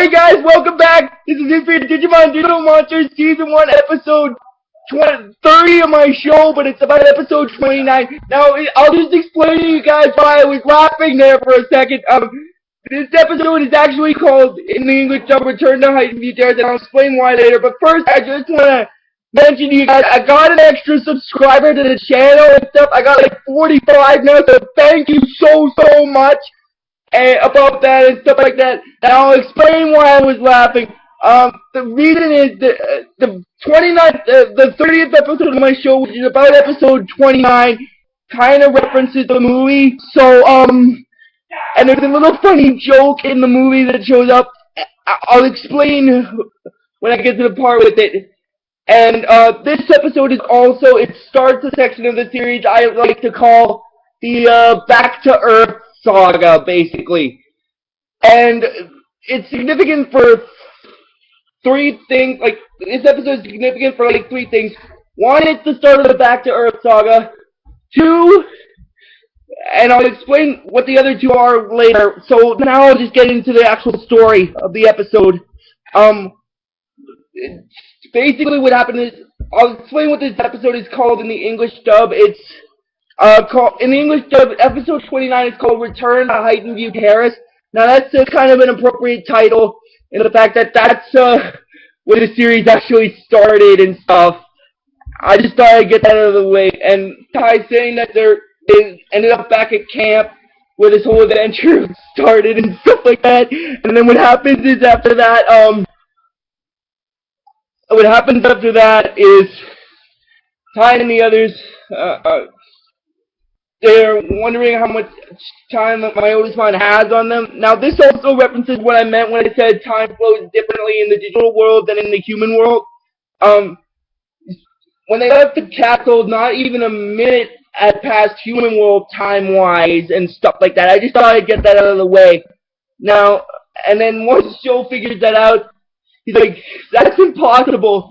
Hi guys, welcome back. This is it for Digimon Digital Monsters Season 1 episode 30 of my show, but it's about episode 29. Now, I'll just explain to you guys why I was laughing there for a second. This episode is actually called, in the English dub, Return to Heightened View Terrace, and I'll explain why later. But first, I just want to mention to you guys, I got an extra subscriber to the channel and stuff. I got like 45 now, so thank you so much. About that and stuff like that. And I'll explain why I was laughing. The reason is the 30th episode of my show, which is about episode 29, kind of references the movie. So, and there's a little funny joke in the movie that shows up. I'll explain when I get to the part with it. And, this episode is also, it starts a section of the series I like to call the, Back to Earth Saga, basically. And it's significant for three things. Like, this episode is significant for like three things. One, it's the start of the Back to Earth Saga. Two, and I'll explain what the other two are later. So now I'll just get into the actual story of the episode. Basically what happened is, I'll explain what this episode is called in the English dub. It's in the English dub, episode 29 is called Return to Heightened View Terrace. Now that's kind of an appropriate title in the fact that that's where the series actually started and stuff. I just thought I'd get that out of the way. And Ty saying that they ended up back at camp where this whole adventure started and stuff like that. And then what happens is after that, Ty and the others, they're wondering how much time my oldest one has on them. Now, this also references what I meant when I said time flows differently in the digital world than in the human world. When they left the castle, not even a minute had passed human world time-wise and stuff like that. I just thought I'd get that out of the way. Now, and then once Joe figures that out, he's like, that's impossible.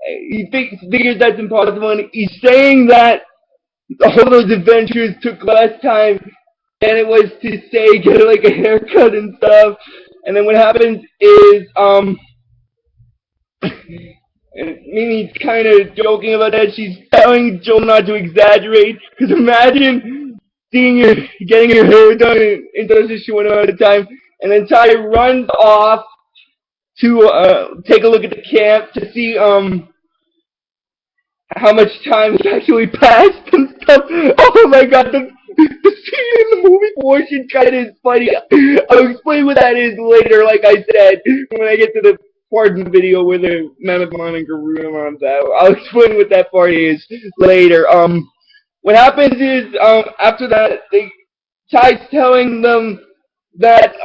He figures that's impossible, and he's saying that all those adventures took less time than it was to say get like a haircut and stuff. And then what happens is Mimi's kind of joking about that. She's telling Joe not to exaggerate, because imagine getting your hair done in such a short amount of time, and then Ty runs off to take a look at the camp to see how much time has actually passed and stuff. Oh my god, the scene in the movie portion kind of is funny. I'll explain what that is later, like I said, when I get to the part in the video where the Mammothmon and Garudamon's out. I'll explain what that part is later. What happens is, after that, Ty's telling them that,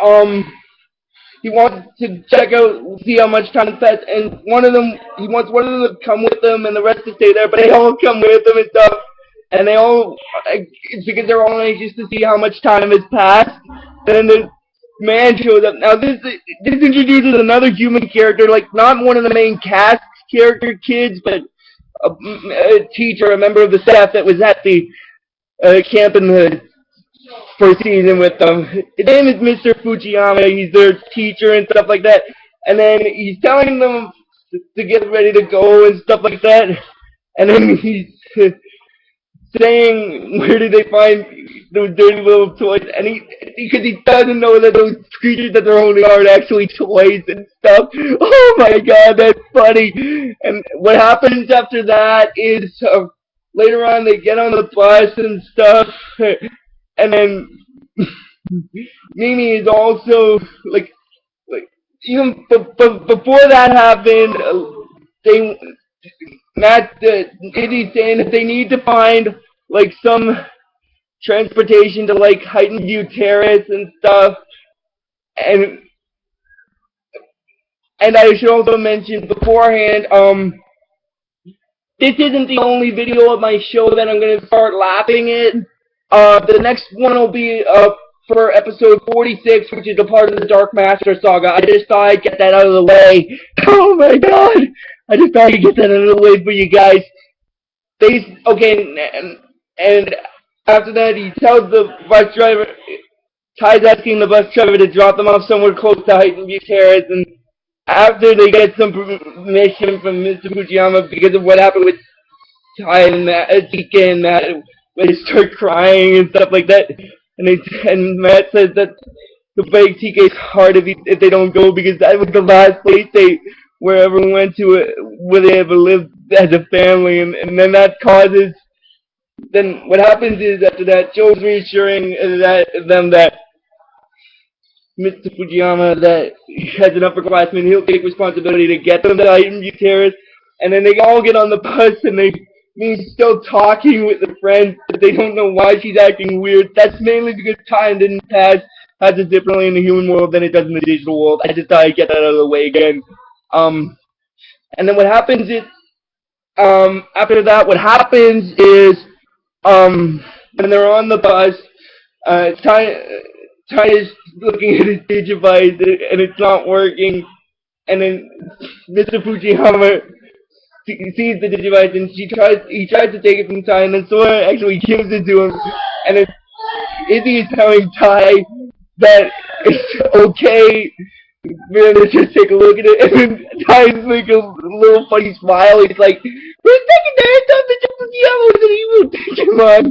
he wants to check out, see how much time passed, and he wants one of them to come with them and the rest to stay there, but they all come with them and stuff, and they all, it's because they're all anxious to see how much time has passed. And then the man shows up. Now this introduces another human character, like not one of the main cast character kids, but a teacher, a member of the staff that was at the camp in the first season with them. His name is Mr. Fujiyama. He's their teacher and stuff like that. And then he's telling them to get ready to go and stuff like that. And then he's saying, where did they find those dirty little toys? And because he doesn't know that those creatures that they're holding aren't actually toys and stuff. Oh my god, that's funny. And what happens after that is, later on they get on the bus and stuff. And then Mimi is also like even before that happened, Diddy's saying that they need to find like some transportation to like Heightened View Terrace and stuff. And I should also mention beforehand, this isn't the only video of my show that I'm gonna start laughing at. The next one will be for episode 46, which is a part of the Dark Master Saga. I just thought I'd get that out of the way. Oh my god! I just thought I'd get that out of the way for you guys. Okay, and after that he tells the bus driver, Ty's asking the bus driver to drop them off somewhere close to Heighton View Terrace, and after they get some permission from Mr. Fujiyama because of what happened with Ty and Matt, TK and Matt, when they start crying and stuff like that, and Matt says that the break TK's heart if they don't go because that was the last place they where everyone went to where they ever lived as a family, and then that causes. Then what happens is after that, Joe's reassuring them that Mr. Fujiyama that as an upperclassman he'll take responsibility to get them to Heighton View Terrace, and then they all get on the bus and me's still talking with the friends, but they don't know why she's acting weird. That's mainly because time didn't pass has it differently in the human world than it does in the digital world. I just thought I'd get that out of the way again. And then what happens is after that, what happens is when they're on the bus, Ty is looking at his Digivice and it's not working, and then Mr. Fujiyama sees the Digivice and he tries to take it from Ty, and then Sora actually gives it to him, and then Izzy is telling Ty that it's okay to just take a look at it, and then Ty's like a little funny smile. He's like, "Who's taking the head off the Digimon?"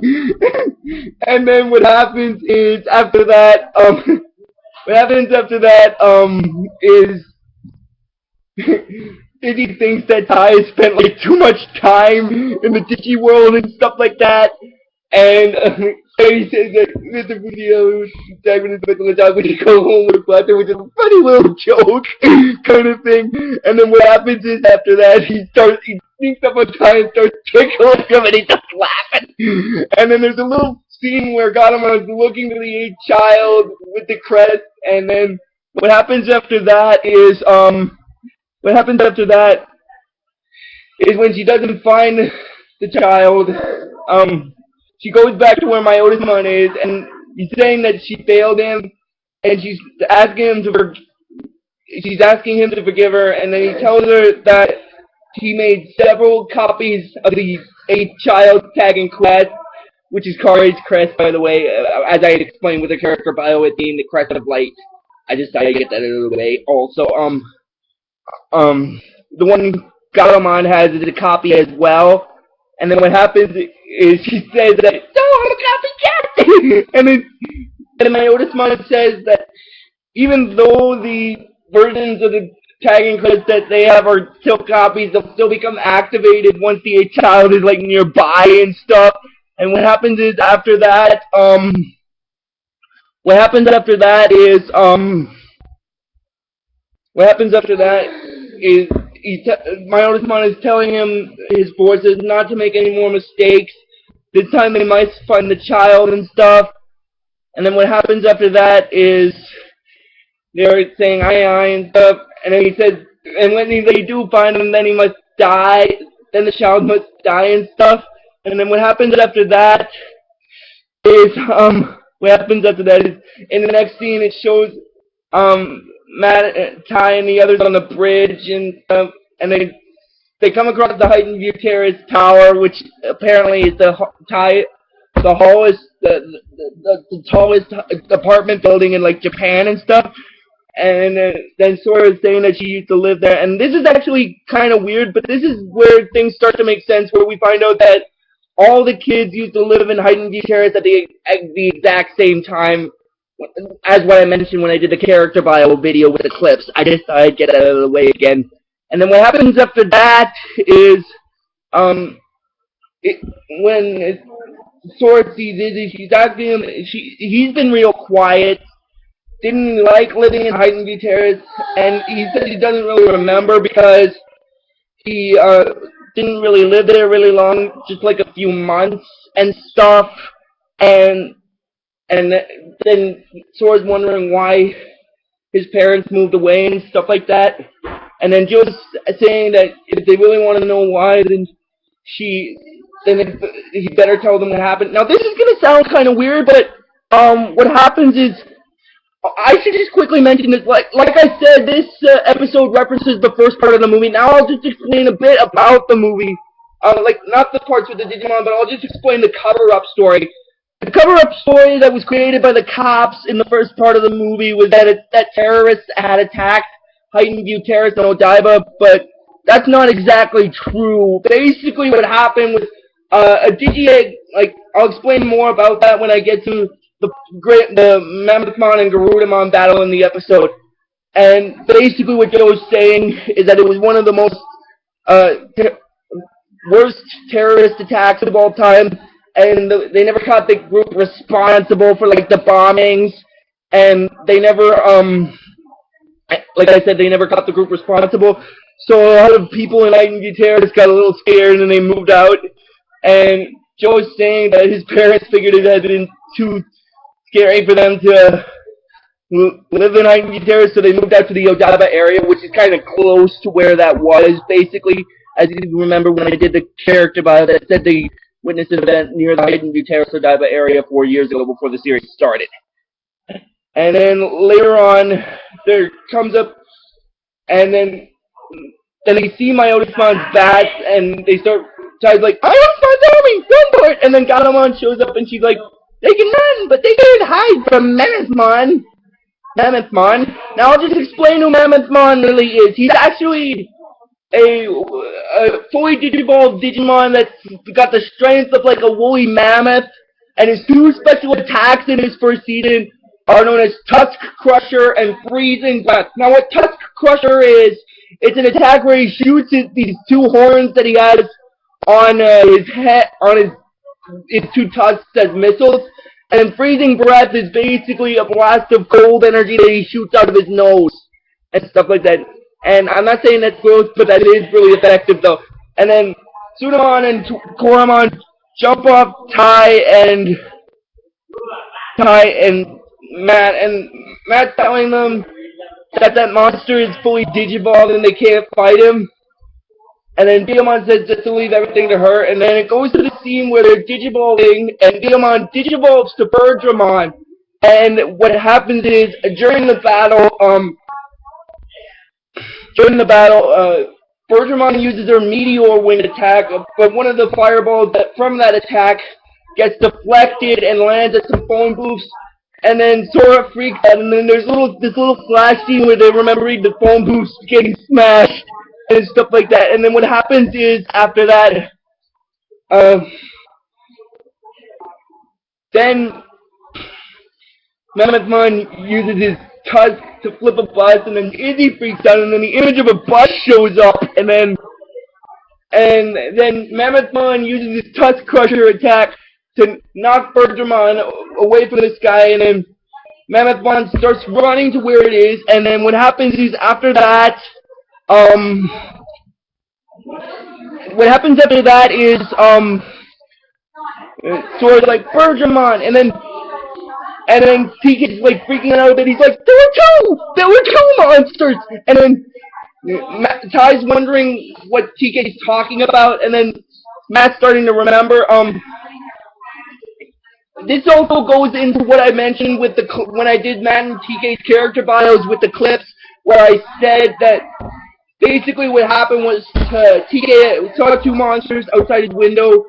And then what happens is after that, is Izzy thinks that Ty has spent like too much time in the Digi world and stuff like that, and so he says that Mr. Fujiyama is talking to the dog when you go home with Buster, which is a funny little joke kind of thing. And then what happens is after that he sneaks up on Ty and starts tickling him, and he's just laughing. And then there's a little scene where Gatamon is looking to the 8th child with the crest, and then what happens after that is when she doesn't find the child, she goes back to where Mammothmon is, and he's saying that she failed him, and she's asking him to forgive her, and then he tells her that he made several copies of the 8th child tag and quest, which is Kari's crest, by the way, as I had explained with the character bio, it being the crest of light. I just thought I'd get that out of the way. Also, the one Gatamon has is a copy as well. And then what happens is she says that, "No, I'm a copycat!" and then Mammothmon says that even though the versions of the tagging clips that they have are still copies, they'll still become activated once the 8th child is like nearby and stuff. And what happens after that is Mammothmon is telling him, his forces, not to make any more mistakes. This time they might find the child and stuff. And then what happens after that is they're saying aye and stuff. And then he says, and when they do find him, then he must die. Then the child must die and stuff. And then what happens after that is in the next scene it shows Matt, Ty, and the others on the bridge, and they come across the Heighton View Terrace tower, which apparently is the tallest apartment building in like Japan and stuff. And then Sora is saying that she used to live there, and this is actually kind of weird, but this is where things start to make sense, where we find out that all the kids used to live in Heighton View Terrace at the exact same time. As what I mentioned when I did the character bio video with the clips. I just thought I'd get that out of the way again. And then what happens after that is, when Sora sees Izzy, she's asking him, he's been real quiet, didn't like living in Heighton View Terrace, and he said he doesn't really remember because he didn't really live there really long, just like a few months and stuff, and then Sora's wondering why his parents moved away and stuff like that. And then Jill's saying that if they really want to know why, then he better tell them what happened. Now, this is going to sound kind of weird, but what happens is, I should just quickly mention this. Like I said, this episode references the first part of the movie. Now I'll just explain a bit about the movie. Not the parts with the Digimon, but I'll just explain the cover-up story. the cover-up story that was created by the cops in the first part of the movie was that terrorists had attacked Heightened View Terrace in Odaiba, but that's not exactly true. Basically, what happened was a DGA, like, I'll explain more about that when I get to the Mammothmon and Garudamon battle in the episode. And basically, what Joe's saying is that it was one of the most worst terrorist attacks of all time, and they never caught the group responsible for like the bombings, and they never like I said, they never caught the group responsible. So a lot of people in ING Terrace got a little scared and they moved out. And Joe is saying that his parents figured it had been too scary for them to live in ING Terrace, so they moved out to the Odaiba area, which is kind of close to where that was. Basically, as you remember when I did the character bio, that said they witnessed an event near the ING Terrace Odaiba area 4 years ago before the series started. And then later on, there comes up, and then they see Mammothmon's bats, and they start, Ty's like, Mammothmon's army, run for it! And then Gatomon shows up, and she's like, they can run, but they can't hide from Mammothmon. Now I'll just explain who Mammothmon really is. He's actually a fully digivolved Digimon that's got the strength of like a woolly mammoth, and his two special attacks in his first season are known as Tusk Crusher and Freezing Breath. Now what Tusk Crusher is, it's an attack where he shoots these two horns that he has on his head, on his two tusks as missiles, and Freezing Breath is basically a blast of cold energy that he shoots out of his nose and stuff like that. And I'm not saying that's gross, but that is really effective though. And then Sudamon and Koramon jump off Ty and Matt's telling them that monster is fully digivolved and they can't fight him. And then Digimon says just to leave everything to her, and then it goes to the scene where they're digivolving, and Digimon digivolves to Birdramon. And what happens is, during the battle, Birdramon uses her Meteor Wing attack, but one of the fireballs from that attack gets deflected and lands at some phone booths. And then Sora freaks out, and then there's this little flash scene where they remember the phone booths getting smashed and stuff like that. And then what happens is, after that, then Mammothmon uses his tusk to flip a bus, and then Izzy freaks out, and then the image of a bus shows up, and then Mammothmon uses his Tusk Crusher attack to knock Birdramon away from this guy, and then Mammothmon starts running to where it is, and then what happens is, after that, Sora's like, Birdramon, and then TK's like freaking out a bit. He's like, there were two monsters, and then Ty's wondering what TK's talking about, and then Matt's starting to remember. This also goes into what I mentioned with when I did Matt and TK's character bios with the clips, where I said that basically what happened was TK saw two monsters outside his window,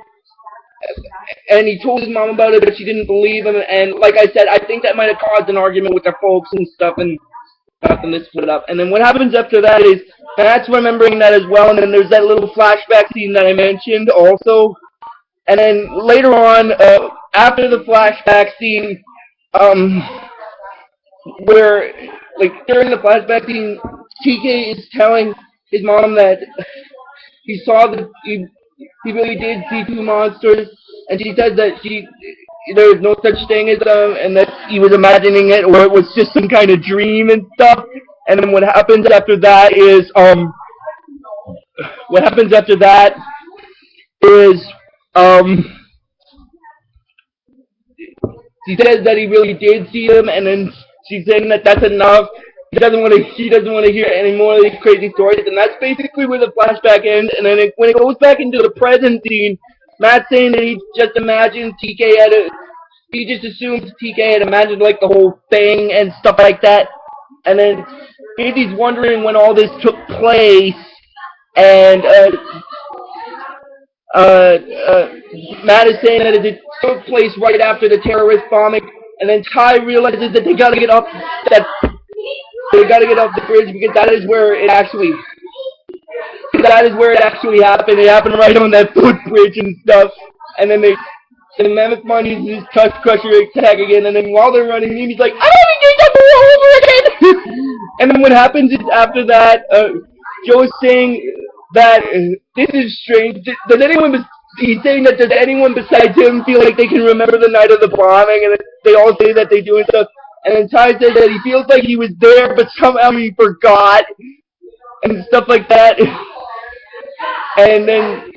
and he told his mom about it, but she didn't believe him. And like I said, I think that might have caused an argument with their folks and stuff, and nothing to split up. And then what happens after that is Matt's remembering that as well, and then there's that little flashback scene that I mentioned also. And then later on, after the flashback scene, where, like, during the flashback scene, TK is telling his mom that he really did see two monsters, and she said that there was no such thing as them, and that he was imagining it, or it was just some kind of dream and stuff. And then what happens after that is, she says that he really did see them, and then she's saying that that's enough. She doesn't want to hear any more of these crazy stories, and that's basically where the flashback ends. And then when it goes back into the present scene, Matt's saying that he just imagined he just assumes TK had imagined like the whole thing and stuff like that. And then Izzy's wondering when all this took place, and Matt is saying that it took place right after the terrorist bombing, and then Ty realizes that they gotta get off the bridge because that is where it actually happened. It happened right on that footbridge and stuff. And then the Mammothmon uses his Tusk Crusher attack again, and then while they're running, Mimi's like, I don't think they all over again! And then what happens is after that, Joe is saying that this is strange. He's saying that does anyone besides him feel like they can remember the night of the bombing, and they all say that they do and stuff. And then Ty says that he feels like he was there, but somehow he forgot, and stuff like that. And then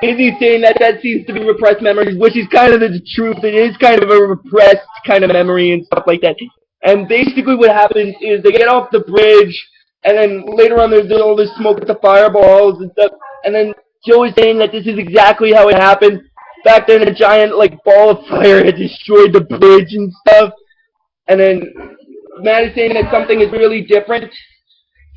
Izzy's saying that seems to be repressed memories, which is kind of the truth. It is kind of a repressed kind of memory and stuff like that. And basically what happens is they get off the bridge, and then later on there's all this smoke with the fireballs and stuff. And then Joe is saying that this is exactly how it happened. Back then a giant ball of fire had destroyed the bridge and stuff. And then Matt is saying that something is really different.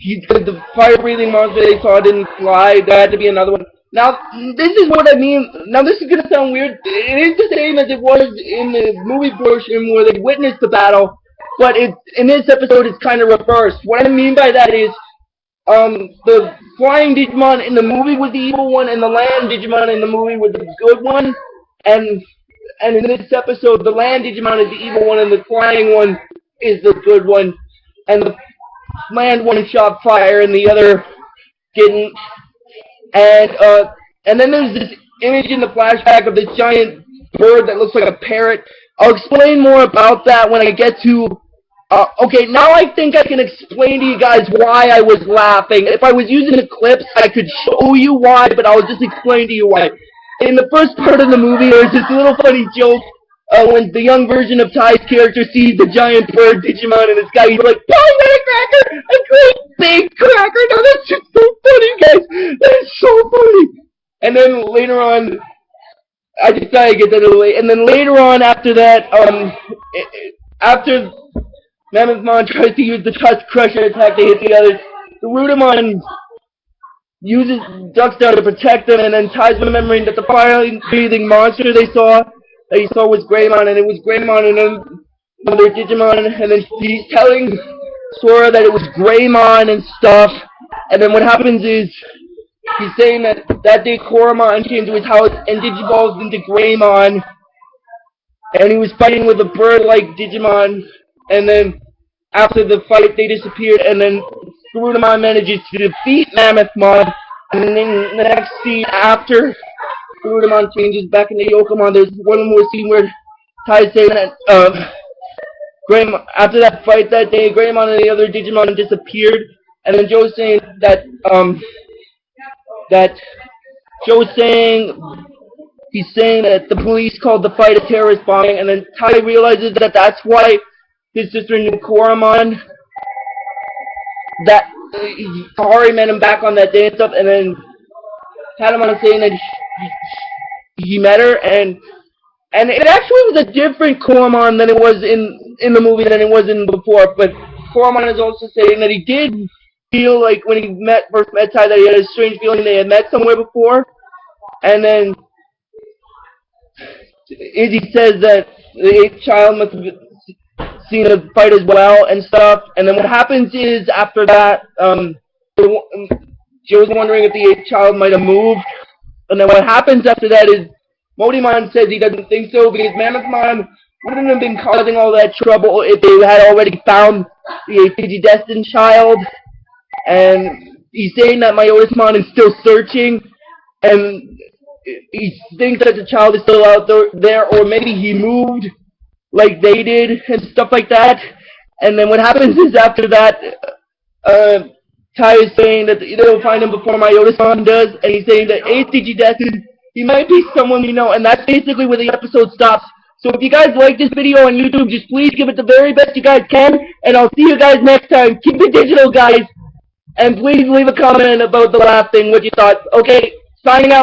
The fire-breathing monster they saw didn't fly. There had to be another one. Now, this is what I mean. Now, this is going to sound weird. It is the same as it was in the movie version where they witnessed the battle, but in this episode, it's kind of reversed. What I mean by that is, the flying Digimon in the movie was the evil one, and the land Digimon in the movie was the good one. And in this episode, the land Digimon is the evil one, and the flying one is the good one. And the land one shot fire, and the other didn't. And then there's this image in the flashback of this giant bird that looks like a parrot. I'll explain more about that when I get to... okay, now I think I can explain to you guys why I was laughing. If I was using the clips, I could show you why, but I'll just explain to you why. In the first part of the movie, there's this little funny joke when the young version of Ty's character sees the giant bird Digimon in the sky. He's like, "Boy, that cracker! A great big cracker!" No, that's just so funny, guys! That is so funny! And then later on, I just gotta get that out of the way. And then later on, after that, after Mammothmon tries to use the Tusk Crusher attack to hit the others, the Rudimon ducks down to protect them, and then Ty's remembering that the fire-breathing monster he saw was Greymon, and it was Greymon and another Digimon, and then he's telling Sora that it was Greymon and stuff, and then what happens is, he's saying that day Koromon came to his house and Digivolved into Greymon, and he was fighting with a bird-like Digimon, and then after the fight they disappeared, and then Rudimon manages to defeat Mammothmon, and then the next scene after Rudimon changes back into Yokomon, there's one more scene where Ty's saying that Greymon, after that fight that day, Greymon and the other Digimon disappeared, and then Joe's saying that he's saying that the police called the fight a terrorist bombing, and then Ty realizes that that's why his sister knew Koromon, that Kahari met him back on that day and stuff, and then Patamon saying that he met her, and it actually was a different Koromon than it was in the movie than it was in before, but Koromon is also saying that he did feel like when he first met Ty that he had a strange feeling they had met somewhere before, and then Izzy says that the 8th child must have seen a fight as well and stuff, and then what happens is after that, Joe's wondering if the 8th child might have moved, and then what happens after that is Modimon says he doesn't think so because Mammothmon wouldn't have been causing all that trouble if they had already found the 8th Digidestined child, and he's saying that Myotismon is still searching, and he thinks that the child is still out there, or maybe he moved like they did and stuff like that. And then what happens is after that, Ty is saying that they'll find him before Myotismon does, and he's saying that 8th Digidestined, he might be someone we know, and that's basically where the episode stops. So if you guys like this video on YouTube, just please give it the very best you guys can, and I'll see you guys next time. Keep it digital, guys, and please leave a comment about the last thing, what you thought. Okay, signing out.